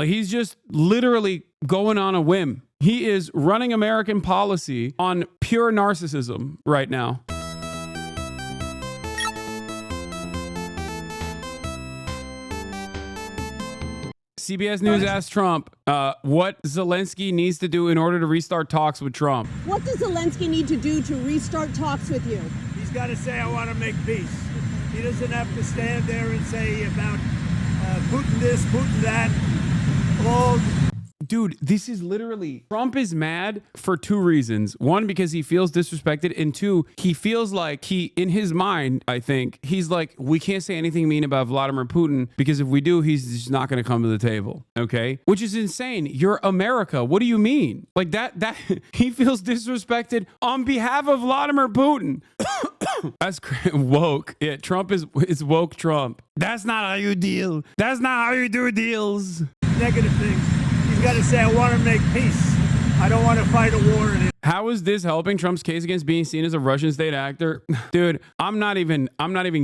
Like, he's just literally going on a whim. He is running American policy on pure narcissism right now. CBS News asked Trump what Zelensky needs to do in order to restart talks with Trump. What does Zelensky need to do to restart talks with you? He's got to say, I want to make peace. He doesn't have to stand there and say about Putin this, Putin that. All. Dude, this is literally, Trump is mad for two reasons. One, because he feels disrespected. And two, he feels like in his mind, I think, he's like, we can't say anything mean about Vladimir Putin because if we do, he's just not going to come to the table. Okay? Which is insane. You're America. What do you mean? Like that he feels disrespected on behalf of Vladimir Putin. That's woke. Yeah, Trump is woke Trump. That's not how you deal. That's not how you do deals. Negative things. He's got to say, I want to make peace. I don't want to fight a war. How is this helping Trump's case against being seen as a Russian state actor? Dude, I'm not even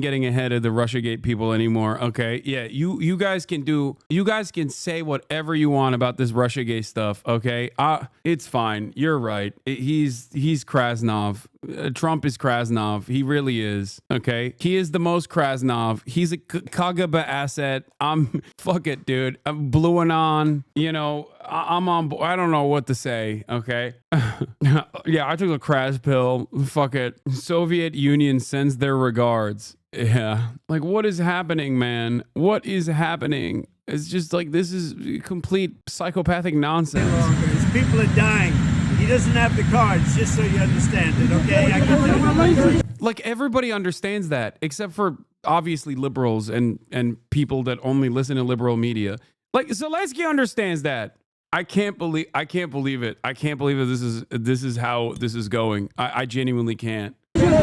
getting ahead of the Russiagate people anymore. Okay. Yeah, you guys can say whatever you want about this Russiagate stuff. Okay. It's fine. You're right. He's Krasnov. Trump is Krasnov. He really is. Okay. He is the most Krasnov. He's a KGB asset. Fuck it, dude. I'm bluing on, I'm on board. I don't know what to say. Okay. Yeah, I took a Kras pill. Fuck it. Soviet Union sends their regards. Yeah. Like, what is happening, man? What is happening? It's just like, this is complete psychopathic nonsense. People are dying. He doesn't have the cards, just so you understand it, okay? I can tell you. Like, everybody understands that, except for obviously liberals and people that only listen to liberal media. Like, Zelensky understands that. I can't believe it. I can't believe that this is how this is going. I genuinely can't. I don't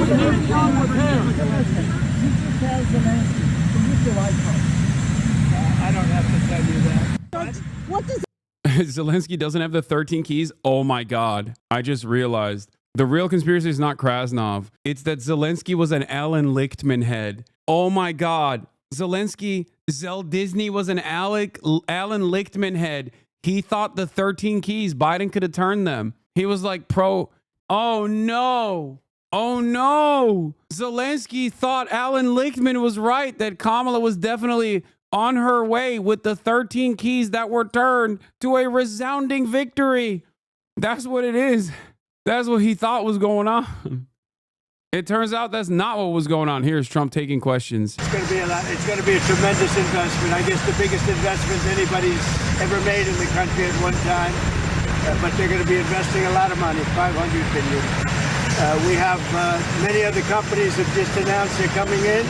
have to tell you that. What does Zelensky doesn't have the 13 keys? Oh my God. I just realized the real conspiracy is not Krasnov. It's that Zelensky was an Alan Lichtman head. Oh my God. Zell Disney was an Alan Lichtman head. He thought the 13 keys, Biden could have turned them. He was like oh no. Zelensky thought Alan Lichtman was right, that Kamala was definitely on her way with the 13 keys that were turned to a resounding victory. That's what it is. That's what he thought was going on. It turns out that's not what was going on. Here's Trump taking questions. It's going to be it's going to be a tremendous investment. I guess the biggest investment anybody's ever made in the country at one time. But they're going to be investing a lot of money, $500 billion. We have many other companies that just announced they're coming in.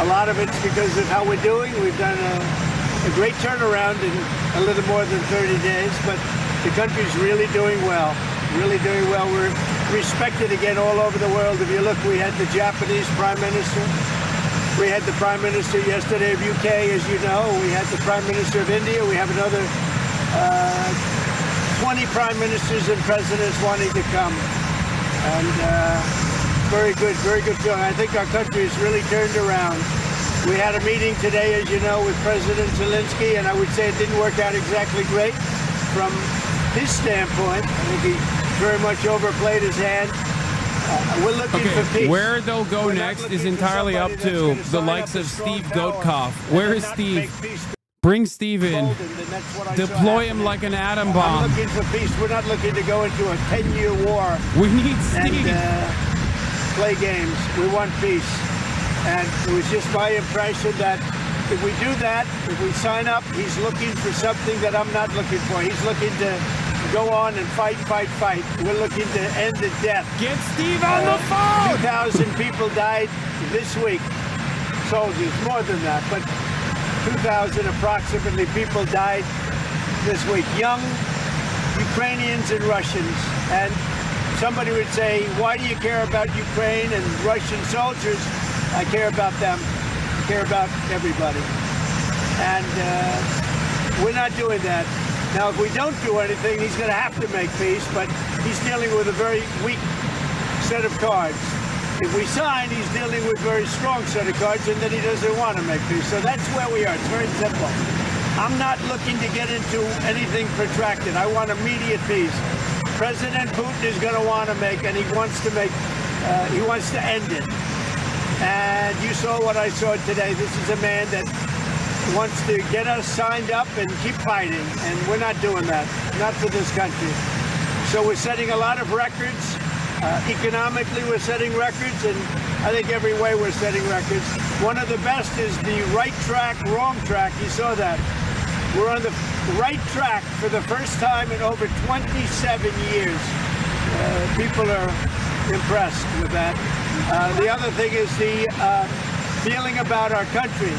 A lot of it's because of how we're doing. We've done a great turnaround in a little more than 30 days, but the country's really doing well. Really doing well. We're respected again all over the world. If you look, we had the Japanese Prime Minister. We had the Prime Minister yesterday of UK, as you know. We had the Prime Minister of India. We have another 20 Prime Ministers and Presidents wanting to come. And very good feeling. I think our country has really turned around. We had a meeting today, as you know, with President Zelensky, and I would say it didn't work out exactly great from his standpoint. I think he very much overplayed his hand. We're looking for peace. Where they'll go next is entirely up to the likes of Steve Gotkoff. Where is Steve? Bring Steve in. Deploy him like an atom bomb. I'm looking for peace. We're not looking to go into a 10-year war. We need Steve. And play games. We want peace. And it was just my impression that if we do that, if we sign up, he's looking for something that I'm not looking for. He's looking to go on and fight. We're looking to end the death. Get Steve on the phone! 2,000 people died this week. Soldiers, more than that, but 2,000 approximately people died this week. Young Ukrainians and Russians. And somebody would say, why do you care about Ukraine and Russian soldiers? I care about them. I care about everybody. And we're not doing that. Now, if we don't do anything, he's going to have to make peace, but he's dealing with a very weak set of cards. If we sign, he's dealing with a very strong set of cards, and then he doesn't want to make peace. So that's where we are. It's very simple. I'm not looking to get into anything protracted. I want immediate peace. President Putin is going to want to make, and he wants to end it. And you saw what I saw today. This is a man that wants to get us signed up and keep fighting, and we're not doing that, not for this country. So we're setting a lot of records. Economically, we're setting records, and I think every way we're setting records. One of the best is the right track, wrong track. You saw that. We're on the right track for the first time in over 27 years. People are impressed with that. The other thing is the feeling about our country.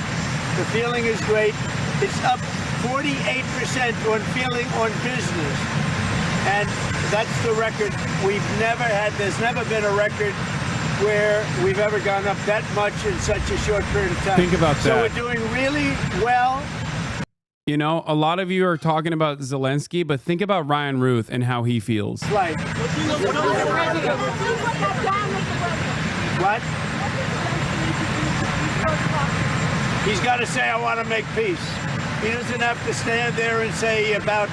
The feeling is great. It's up 48% on feeling on business. And that's the record we've never had. There's never been a record where we've ever gone up that much in such a short period of time. Think about that. So we're doing really well. You know, a lot of you are talking about Zelensky, but think about Ryan Ruth and how he feels. Like, what? He's got to say, I want to make peace. He doesn't have to stand there and say about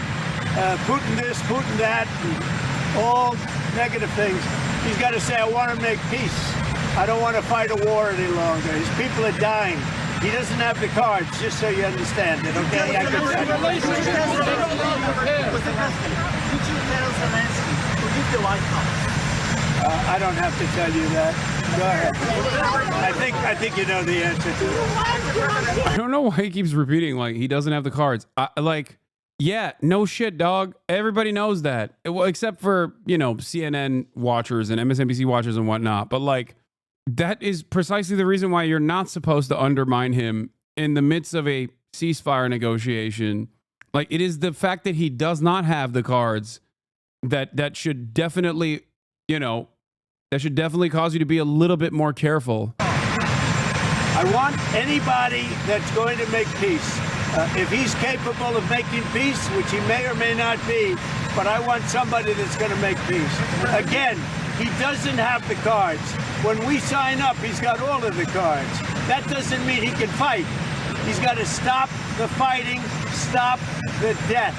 Putin this, Putin that, and all negative things. He's got to say, I want to make peace. I don't want to fight a war any longer. His people are dying. He doesn't have the cards, just so you understand it, okay? I can tell you. Could you tell Zelensky to leave the White House? I don't have to tell you that. Go ahead. I think you know the answer to it. I don't know why he keeps repeating like he doesn't have the cards. Yeah, no shit, dog. Everybody knows that. Well, except for, you know, CNN watchers and MSNBC watchers and whatnot. But like, that is precisely the reason why you're not supposed to undermine him in the midst of a ceasefire negotiation. Like, it is the fact that he does not have the cards that should definitely, you know, that should definitely cause you to be a little bit more careful. I want anybody that's going to make peace. If he's capable of making peace, which he may or may not be, but I want somebody that's going to make peace. Again, he doesn't have the cards. When we sign up, he's got all of the cards. That doesn't mean he can fight. He's got to stop the fighting, stop the death.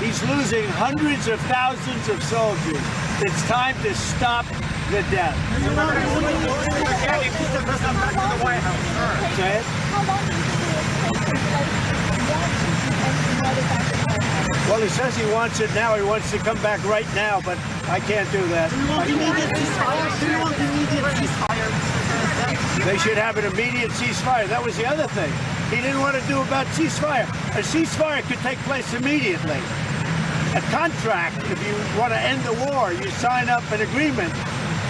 He's losing hundreds of thousands of soldiers. It's time to stop the death. Say it. Well, he says he wants it now. He wants to come back right now, but I can't do that. They should have an immediate ceasefire. That was the other thing he didn't want to do about ceasefire. A ceasefire could take place immediately. A contract, if you want to end the war, you sign up an agreement.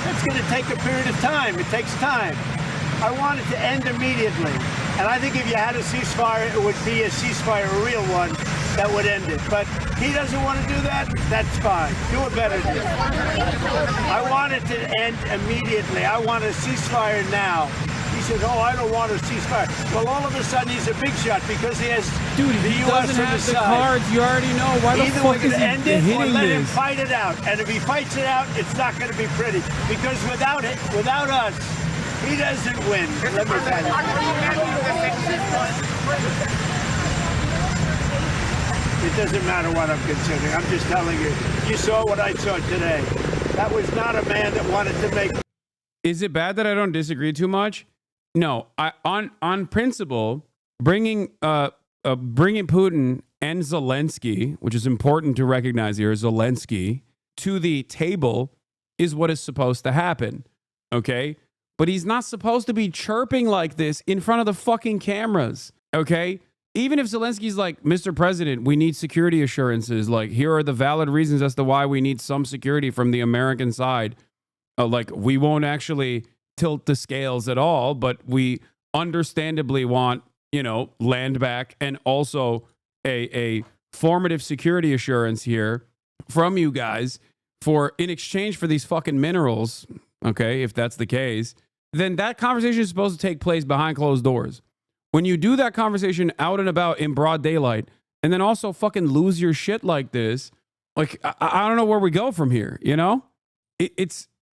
That's going to take a period of time. It takes time. I want it to end immediately. And I think if you had a ceasefire, it would be a ceasefire, a real one, that would end it. But he doesn't want to do that. That's fine. Do a better deal. I want it to end immediately. I want a ceasefire now. He says, oh, I don't want a ceasefire. Well, all of a sudden, he's a big shot because he has the U.S. on his side. Cards, you already know. Why the Either fuck we're is going to end it or hitting let him this? fight it out. And if he fights it out, it's not going to be pretty. Because without it, without us, he doesn't win. Let me tell you. It doesn't matter what I'm considering. I'm just telling you. You saw what I saw today. That was not a man that wanted to make. Is it bad that I don't disagree too much? No. On principle, bringing Putin and Zelensky, which is important to recognize here, Zelensky, to the table is what is supposed to happen. Okay? But he's not supposed to be chirping like this in front of the fucking cameras. Okay? Even if Zelensky's like, Mr. President, we need security assurances. Like, here are the valid reasons as to why we need some security from the American side. Like, we won't actually tilt the scales at all, but we understandably want, you know, land back and also a formative security assurance here from you guys for in exchange for these fucking minerals. Okay, if that's the case, then that conversation is supposed to take place behind closed doors. When you do that conversation out and about in broad daylight and then also fucking lose your shit like this, like, I don't know where we go from here, you know?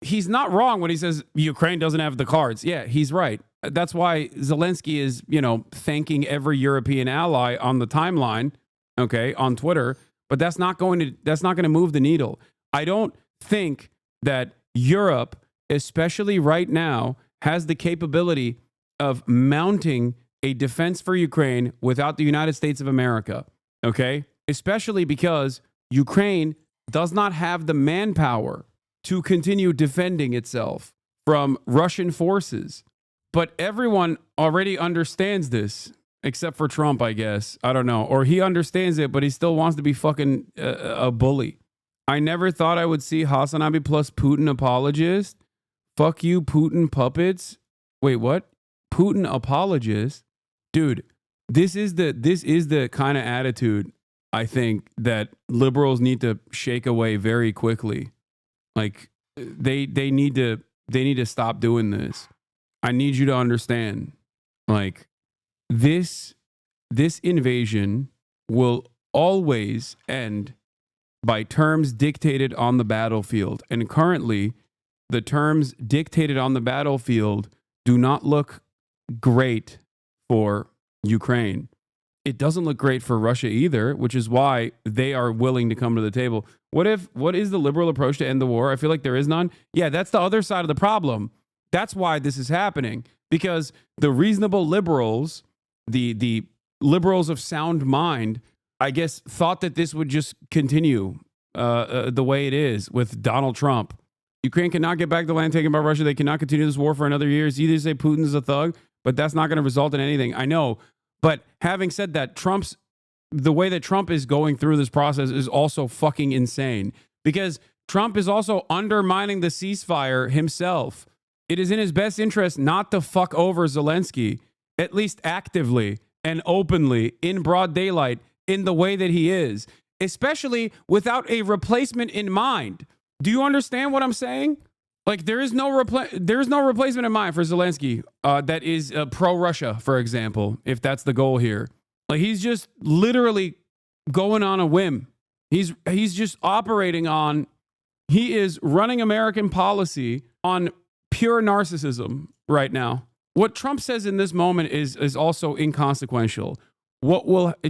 He's not wrong when he says Ukraine doesn't have the cards. Yeah, he's right. That's why Zelensky is, you know, thanking every European ally on the timeline, okay, on Twitter. But that's not going to move the needle. I don't think that Europe, especially right now, has the capability of mounting a defense for Ukraine without the United States of America, okay? Especially because Ukraine does not have the manpower to continue defending itself from Russian forces. But everyone already understands this, except for Trump, I guess. I don't know. Or he understands it, but he still wants to be fucking a bully. I never thought I would see Hasanabi plus Putin apologist. Fuck you, Putin puppets. Wait, what? Putin apologist? Dude, this is the kind of attitude I think that liberals need to shake away very quickly. Like they need to stop doing this. I need you to understand. Like this invasion will always end by terms dictated on the battlefield. And currently, the terms dictated on the battlefield do not look great for Ukraine. It doesn't look great for Russia either, which is why they are willing to come to the table. What is the liberal approach to end the war? I feel like there is none. Yeah, that's the other side of the problem. That's why this is happening, because the reasonable liberals, the liberals of sound mind, I guess, thought that this would just continue the way it is with Donald Trump. Ukraine cannot get back the land taken by Russia. They cannot continue this war for another year. It's either say Putin's a thug, but that's not going to result in anything. I know. But having said that, the way that Trump is going through this process is also fucking insane, because Trump is also undermining the ceasefire himself. It is in his best interest not to fuck over Zelensky, at least actively and openly in broad daylight in the way that he is, especially without a replacement in mind. Do you understand what I'm saying? Like there is no replacement in mind for Zelensky that is pro-Russia, for example, if that's the goal here. Like he's just literally going on a whim. He's just operating on, he is running American policy on pure narcissism right now. What Trump says in this moment is also inconsequential.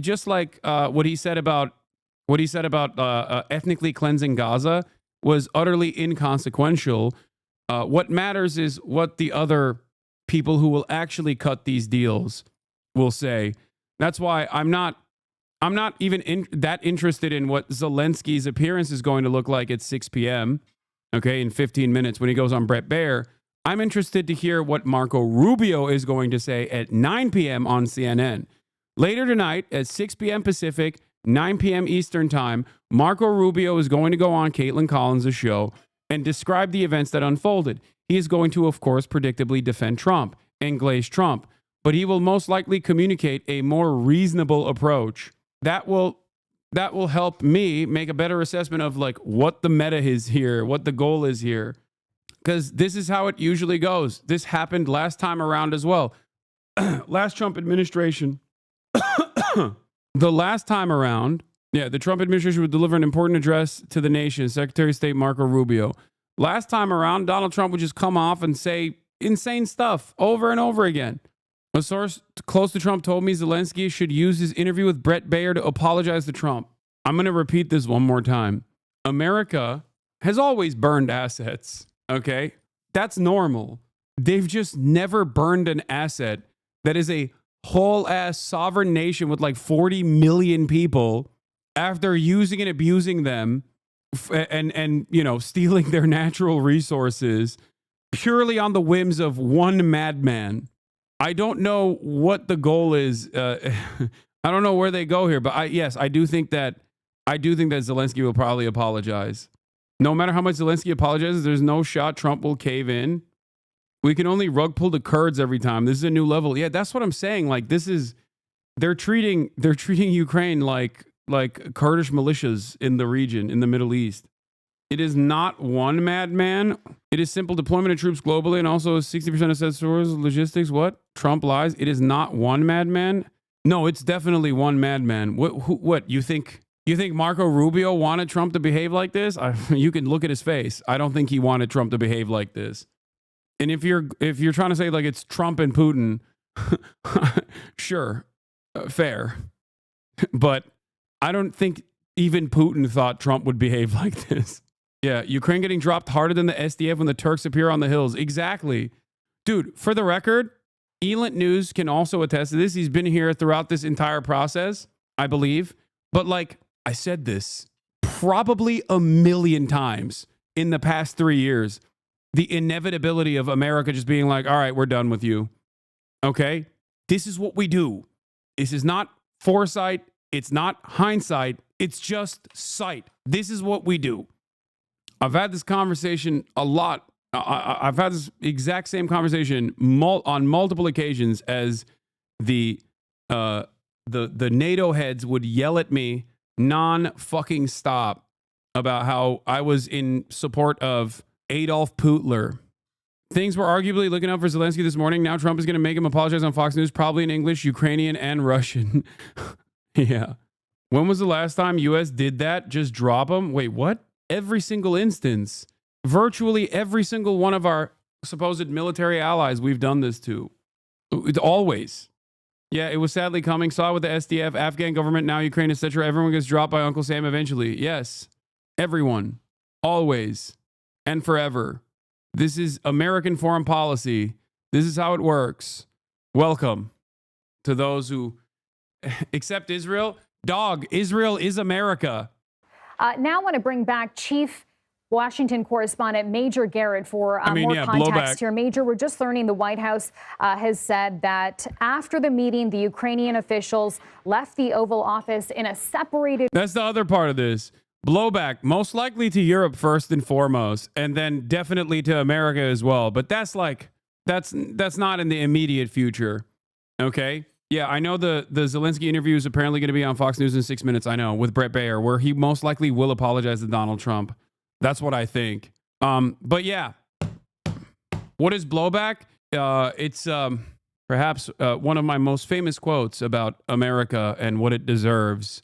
Just like what he said about ethnically cleansing Gaza was utterly inconsequential. What matters is what the other people who will actually cut these deals will say. That's why I'm not even that interested in what Zelensky's appearance is going to look like at 6 p.m. Okay, in 15 minutes when he goes on Bret Baier. I'm interested to hear what Marco Rubio is going to say at 9 p.m. on CNN. Later tonight at 6 p.m. Pacific, 9 p.m. Eastern Time, Marco Rubio is going to go on Caitlin Collins' show and describe the events that unfolded. He is going to, of course, predictably defend Trump and glaze Trump, but he will most likely communicate a more reasonable approach that will help me make a better assessment of like what the meta is here, what the goal is here. Because this is how it usually goes. This happened last time around as well. Last Trump administration. The last time around, the Trump administration would deliver an important address to the nation, Secretary of State Marco Rubio. Last time around, Donald Trump would just come off and say insane stuff over and over again. A source close to Trump told me Zelensky should use his interview with Bret Baier to apologize to Trump. I'm going to repeat this one more time. America has always burned assets, okay? That's normal. They've just never burned an asset that is a whole-ass sovereign nation with like 40 million people after using and abusing them and you know, stealing their natural resources purely on the whims of one madman. I don't know what the goal is. I don't know where they go here, but I do think that Zelensky will probably apologize. No matter how much Zelensky apologizes, there's no shot Trump will cave in. We can only rug pull the Kurds every time. This is a new level. Yeah, that's what I'm saying. Like they're treating Ukraine like Kurdish militias in the region, in the Middle East. It is not one madman. It is simple deployment of troops globally and also 60% of said stores, logistics. What? Trump lies. It is not one madman. No, it's definitely one madman. What? You think Marco Rubio wanted Trump to behave like this? You can look at his face. I don't think he wanted Trump to behave like this. And if you're trying to say like it's Trump and Putin, sure, fair. But I don't think even Putin thought Trump would behave like this. Yeah, Ukraine getting dropped harder than the SDF when the Turks appear on the hills. Exactly. Dude, for the record, Elent News can also attest to this. He's been here throughout this entire process, I believe. But like I said this probably a million times in the past 3 years, the inevitability of America just being like, all right, we're done with you. Okay? This is what we do. This is not foresight. It's not hindsight. It's just sight. This is what we do. I've had this conversation a lot. I've had this exact same conversation on multiple occasions as the NATO heads would yell at me non-fucking stop about how I was in support of Adolf Hitler. Things were arguably looking up for Zelensky this morning. Now Trump is going to make him apologize on Fox News, probably in English, Ukrainian, and Russian. Yeah. When was the last time U.S. did that? Just drop him? Wait, what? Every single instance. Virtually every single one of our supposed military allies we've done this to. It's always. Yeah, it was sadly coming. Saw it with the SDF, Afghan government, now Ukraine, etc. Everyone gets dropped by Uncle Sam eventually. Yes. Everyone. Always. And forever. This is American foreign policy. This is how it works. Welcome to those who accept Israel. Dog, Israel is America. Now I want to bring back Chief Washington correspondent Major Garrett for more context here. Major, we're just learning the White House has said that after the meeting, the Ukrainian officials left the Oval Office in a separated... That's the other part of this. Blowback, most likely to Europe first and foremost, and then definitely to America as well. But that's not in the immediate future. Okay? Yeah, I know the Zelensky interview is apparently going to be on Fox News in 6 minutes, I know, with Brett Baer, where he most likely will apologize to Donald Trump. That's what I think. But yeah, what is blowback? It's perhaps one of my most famous quotes about America and what it deserves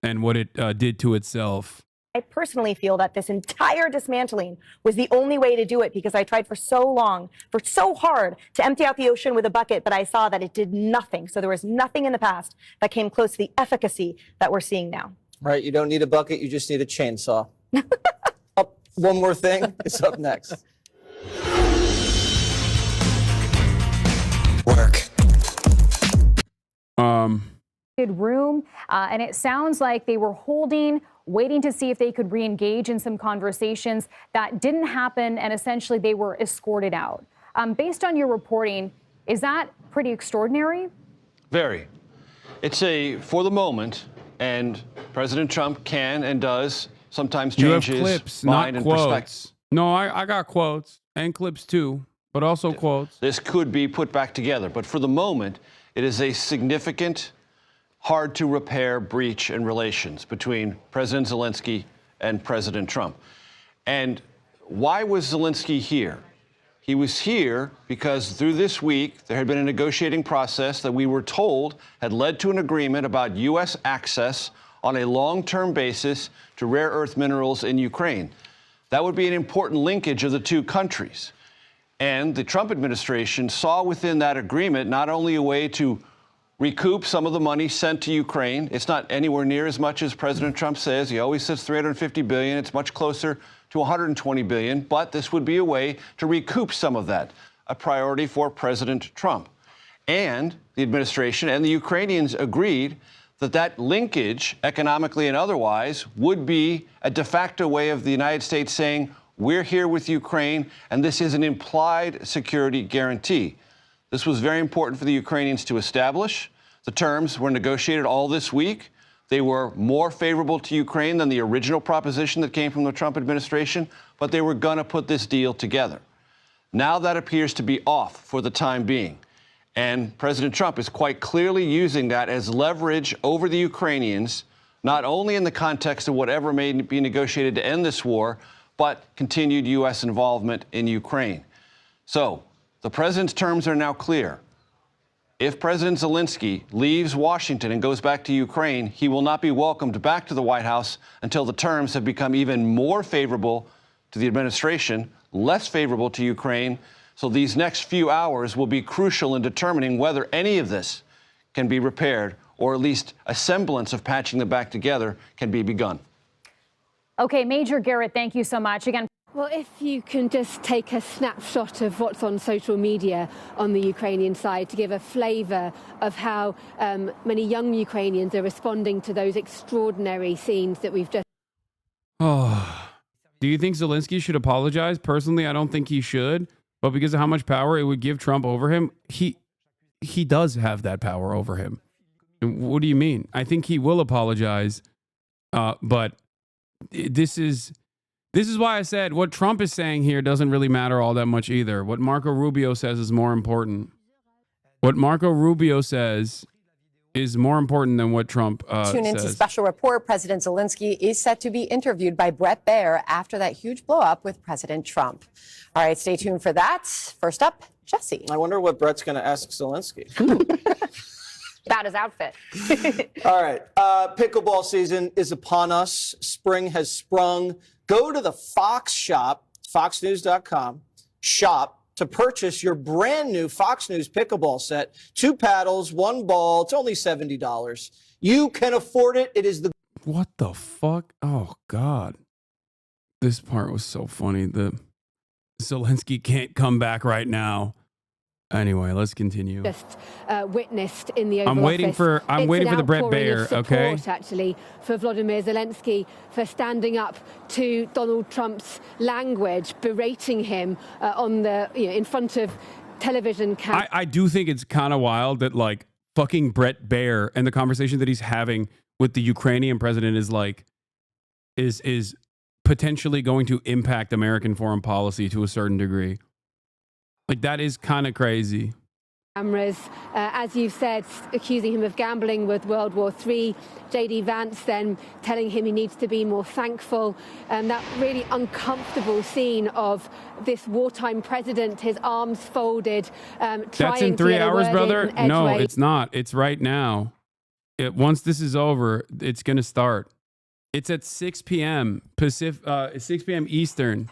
and what it did to itself. I personally feel that this entire dismantling was the only way to do it because I tried for so hard to empty out the ocean with a bucket, but I saw that it did nothing. So there was nothing in the past that came close to the efficacy that we're seeing now. Right. You don't need a bucket. You just need a chainsaw. One more thing is up next. Work. Room, and it sounds like they were waiting to see if they could re-engage in some conversations that didn't happen, and essentially they were escorted out. Based on your reporting, is that pretty extraordinary? Very. It's for the moment, and President Trump can and does sometimes change his clips, mind not and quotes. perspective. No, I got quotes and clips too, but also quotes. This could be put back together, but for the moment, it is a significant, hard to repair breach in relations between President Zelensky and President Trump. And why was Zelensky here? He was here because through this week, there had been a negotiating process that we were told had led to an agreement about U.S. access on a long-term basis to rare earth minerals in Ukraine. That would be an important linkage of the two countries. And the Trump administration saw within that agreement not only a way to recoup some of the money sent to Ukraine. It's not anywhere near as much as President Trump says. He always says $350 billion. It's much closer to $120 billion. But this would be a way to recoup some of that, a priority for President Trump. And the administration and the Ukrainians agreed that that linkage, economically and otherwise, would be a de facto way of the United States saying, we're here with Ukraine, and this is an implied security guarantee. This was very important for the Ukrainians to establish. The terms were negotiated all this week. They were more favorable to Ukraine than the original proposition that came from the Trump administration, but they were going to put this deal together. Now that appears to be off for the time being. And President Trump is quite clearly using that as leverage over the Ukrainians, not only in the context of whatever may be negotiated to end this war, but continued U.S. involvement in Ukraine. So the president's terms are now clear. If President Zelensky leaves Washington and goes back to Ukraine, he will not be welcomed back to the White House until the terms have become even more favorable to the administration, less favorable to Ukraine, So these next few hours will be crucial in determining whether any of this can be repaired, or at least a semblance of patching them back together can be begun. Okay, Major Garrett, thank you so much. Again, well, if you can just take a snapshot of what's on social media on the Ukrainian side to give a flavour of how many young Ukrainians are responding to those extraordinary scenes that we've just... Oh, do you think Zelensky should apologize? Personally, I don't think he should. But because of how much power it would give Trump over him, he does have that power over him. What do you mean? I think he will apologize. But this is why I said what Trump is saying here doesn't really matter all that much either. What Marco Rubio says is more important. What Marco Rubio says is more important than what Trump Tune into says. Special Report. President Zelensky is set to be interviewed by Bret Baier after that huge blow-up with President Trump. All right, stay tuned for that. First up, Jesse. I wonder what Brett's going to ask Zelensky. About his outfit. All right. Pickleball season is upon us. Spring has sprung. Go to the Fox shop, foxnews.com, shop to purchase your brand new Fox News pickleball set. 2 paddles, 1 ball. It's only $70. You can afford it. It is the... What the fuck? Oh, God. This part was so funny. The Zelensky can't come back right now. Anyway, let's continue. Just witnessed in the Oval I'm waiting Office. for the Bret Baier, okay? Support, actually, for Volodymyr Zelensky for standing up to Donald Trump's language, berating him on the in front of television cameras. I do think it's kind of wild that like fucking Bret Baier and the conversation that he's having with the Ukrainian president is like is potentially going to impact American foreign policy to a certain degree. Like, that is kind of crazy. Cameras, as you've said, accusing him of gambling with World War III. JD Vance then telling him he needs to be more thankful. And that really uncomfortable scene of this wartime president, his arms folded, That's in 3 hours, brother? No, it's not. It's right now. Once this is over, it's going to start. It's at 6 p.m. 6 p.m. Eastern.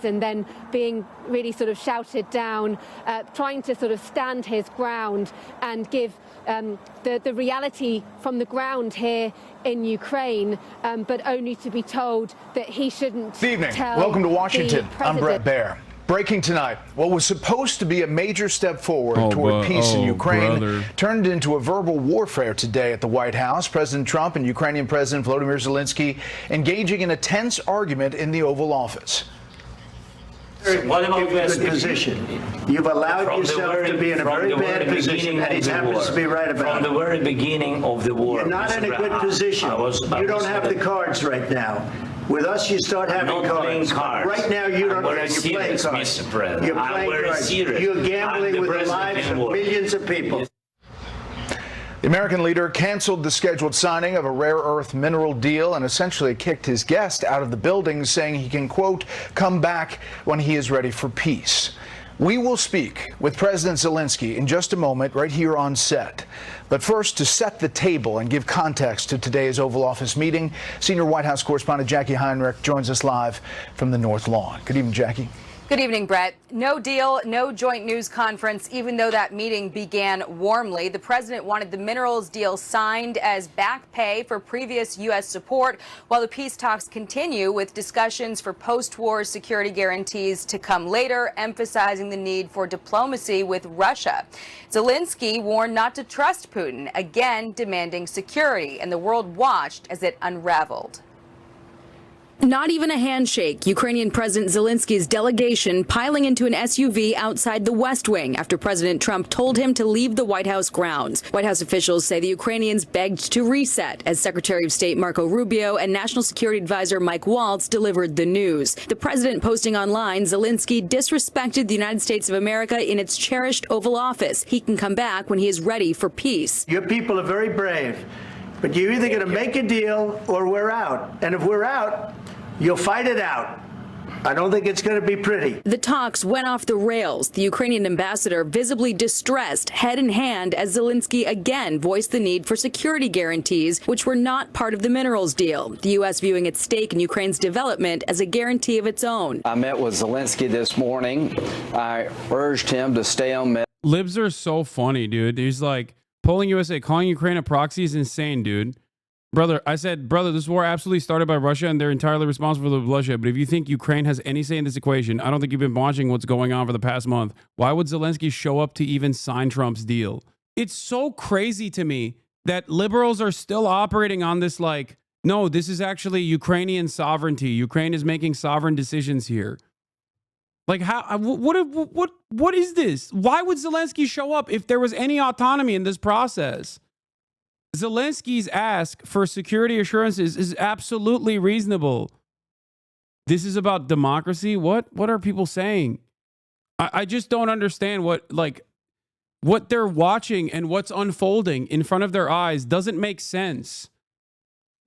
And then being really sort of shouted down, trying to sort of stand his ground and give the reality from the ground here in Ukraine, but only to be told that he shouldn't. Good evening. Tell Welcome to Washington. I'm Bret president. Baier. Breaking tonight, what was supposed to be a major step forward toward peace in Ukraine turned into a verbal warfare today at the White House. President Trump and Ukrainian President Volodymyr Zelensky engaging in a tense argument in the Oval Office. What about your position? You've allowed yourself to be in a very bad position, and he happens to be right about it. From the very beginning of the war. You're not in a good position. You don't have the cards right now. With us, you start having cards. Right now, you don't have your playing cards. You're playing cards. You're gambling with the lives of millions of people. The American leader canceled the scheduled signing of a rare earth mineral deal and essentially kicked his guest out of the building, saying he can, quote, come back when he is ready for peace. We will speak with President Zelensky in just a moment right here on set. But first, to set the table and give context to today's Oval Office meeting, senior White House correspondent Jackie Heinrich joins us live from the North Lawn. Good evening, Jackie. Good evening, Brett. No deal, no joint news conference, even though that meeting began warmly. The president wanted the minerals deal signed as back pay for previous U.S. support, while the peace talks continue with discussions for post-war security guarantees to come later, emphasizing the need for diplomacy with Russia. Zelensky warned not to trust Putin, again demanding security, and the world watched as it unraveled. Not even a handshake. Ukrainian President Zelensky's delegation piling into an SUV outside the West Wing after President Trump told him to leave the White House grounds. White House officials say the Ukrainians begged to reset as Secretary of State Marco Rubio and National Security Advisor Mike Waltz delivered the news. The president posting online, Zelensky disrespected the United States of America in its cherished Oval Office. He can come back when he is ready for peace. Your people are very brave, but you're either going to make a deal or we're out. And if we're out, you'll fight it out. I don't think it's going to be pretty. The talks went off the rails. The Ukrainian ambassador visibly distressed, head in hand, as Zelensky again voiced the need for security guarantees, which were not part of the minerals deal. The U.S. viewing its stake in Ukraine's development as a guarantee of its own. I met with Zelensky this morning. I urged him to stay on. Libs are so funny, dude. He's like, polling USA, calling Ukraine a proxy is insane, dude. Brother, I said, brother, this war absolutely started by Russia and they're entirely responsible for the bloodshed. But if you think Ukraine has any say in this equation, I don't think you've been watching what's going on for the past month. Why would Zelensky show up to even sign Trump's deal? It's so crazy to me that liberals are still operating on this like, no, this is actually Ukrainian sovereignty. Ukraine is making sovereign decisions here. Like, how? What is this? Why would Zelensky show up if there was any autonomy in this process? Zelensky's ask for security assurances is absolutely reasonable. This is about democracy? What are people saying? I just don't understand what they're watching and what's unfolding in front of their eyes doesn't make sense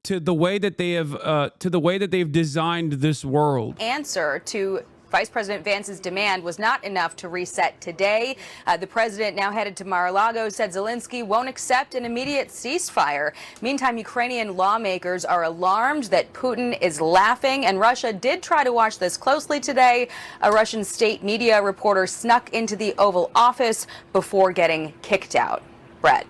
to the way that they've designed this world. Answer to Vice President Vance's demand was not enough to reset today. The president, now headed to Mar-a-Lago, said Zelensky won't accept an immediate ceasefire. Meantime, Ukrainian lawmakers are alarmed that Putin is laughing, and Russia did try to watch this closely today. A Russian state media reporter snuck into the Oval Office before getting kicked out. Brett.